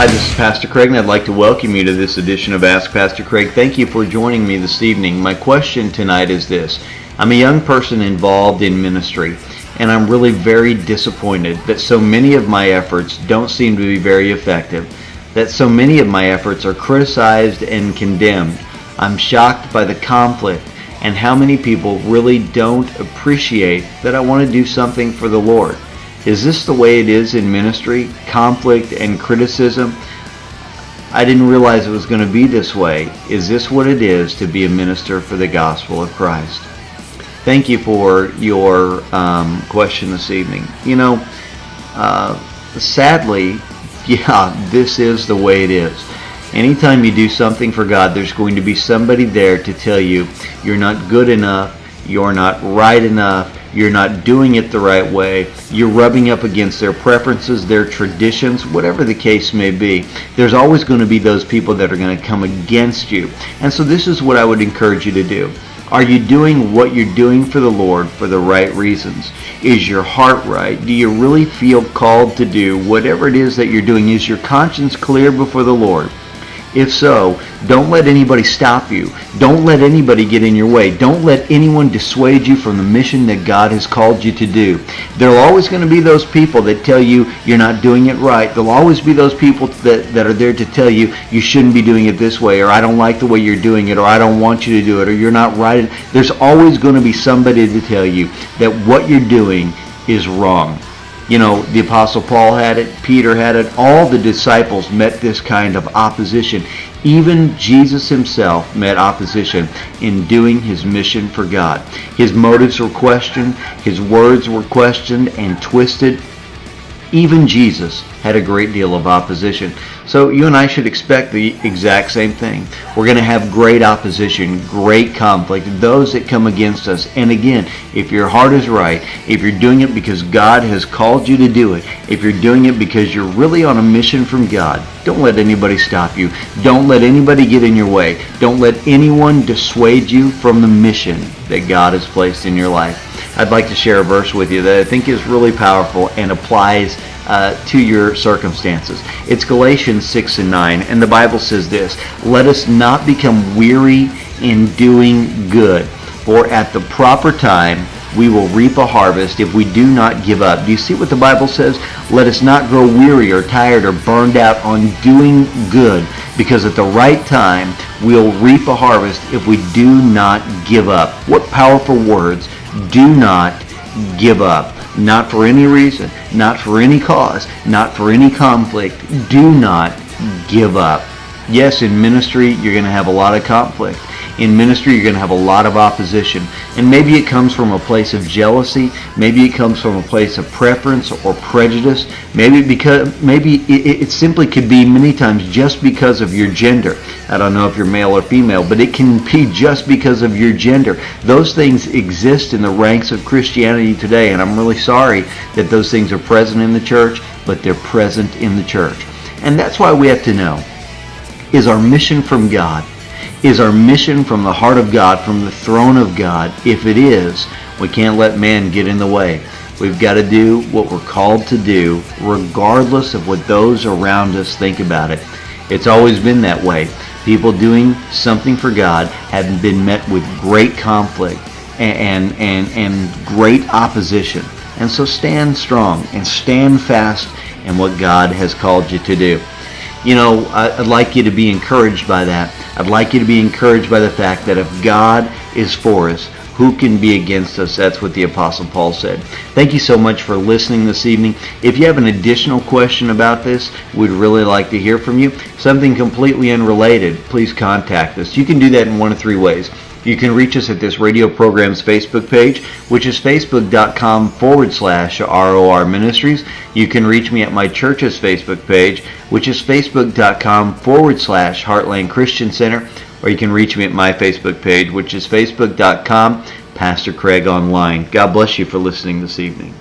Hi, this is Pastor Craig, and I'd like to welcome you to this edition of Ask Pastor Craig. Thank you for joining me this evening. My question tonight is this. I'm a young person involved in ministry, and I'm really very disappointed that so many of my efforts don't seem to be very effective, that so many of my efforts are criticized and condemned. I'm shocked by the conflict and how many people really don't appreciate that I want to do something for the Lord. Is this the way it is in ministry? Conflict and criticism? I didn't realize it was going to be this way. Is this what it is to be a minister for the gospel of Christ? Thank you for your question this evening. Sadly, this is the way it is. Anytime you do something for God, there's going to be somebody there to tell you you're not good enough, you're not right enough, you're not doing it the right way, you're rubbing up against their preferences, their traditions, whatever the case may be. There's always going to be those people that are going to come against you. And so this is what I would encourage you to do. Are you doing what you're doing for the Lord for the right reasons? Is your heart right? Do you really feel called to do whatever it is that you're doing? Is your conscience clear before the Lord? If so, don't let anybody stop you. Don't let anybody get in your way. Don't let anyone dissuade you from the mission that God has called you to do. There are always going to be those people that tell you you're not doing it right. There will always be those people that are there to tell you you shouldn't be doing it this way, or I don't like the way you're doing it, or I don't want you to do it, or you're not right. There's always going to be somebody to tell you that what you're doing is wrong. The Apostle Paul had it, Peter had it, all the disciples met this kind of opposition. Even Jesus himself met opposition in doing his mission for God. His motives were questioned, his words were questioned and twisted. Even Jesus had a great deal of opposition. So you and I should expect the exact same thing. We're going to have great opposition, great conflict, those that come against us. And again, if your heart is right, if you're doing it because God has called you to do it, if you're doing it because you're really on a mission from God, don't let anybody stop you. Don't let anybody get in your way. Don't let anyone dissuade you from the mission that God has placed in your life. I'd like to share a verse with you that I think is really powerful and applies to your circumstances. It's Galatians 6 and 9, and the Bible says this, "Let us not become weary in doing good, for at the proper time we will reap a harvest if we do not give up." Do you see what the Bible says? Let us not grow weary or tired or burned out on doing good, because at the right time we'll reap a harvest if we do not give up. What powerful words. Do not give up. Not for any reason, not for any cause, not for any conflict. Do not give up. Yes, in ministry, you're going to have a lot of conflict. In ministry, you're going to have a lot of opposition. And maybe it comes from a place of jealousy. Maybe it comes from a place of preference or prejudice. Maybe it simply could be many times just because of your gender. I don't know if you're male or female, but it can be just because of your gender. Those things exist in the ranks of Christianity today, and I'm really sorry that those things are present in the church, but they're present in the church. And that's why we have to know, is our mission from God? Is our mission from the heart of God, from the throne of God? If it is, we can't let man get in the way. We've got to do what we're called to do, regardless of what those around us think about it. It's always been that way. People doing something for God have been met with great conflict and great opposition. And so stand strong and stand fast in what God has called you to do. I'd like you to be encouraged by that. I'd like you to be encouraged by the fact that if God is for us, who can be against us? That's what the Apostle Paul said. Thank you so much for listening this evening. If you have an additional question about this, we'd really like to hear from you. Something completely unrelated, please contact us. You can do that in one of three ways. You can reach us at this radio program's Facebook page, which is facebook.com/ROR Ministries. You can reach me at my church's Facebook page, which is facebook.com/Heartland Christian Center. Or you can reach me at my Facebook page, which is facebook.com Pastor Craig Online. God bless you for listening this evening.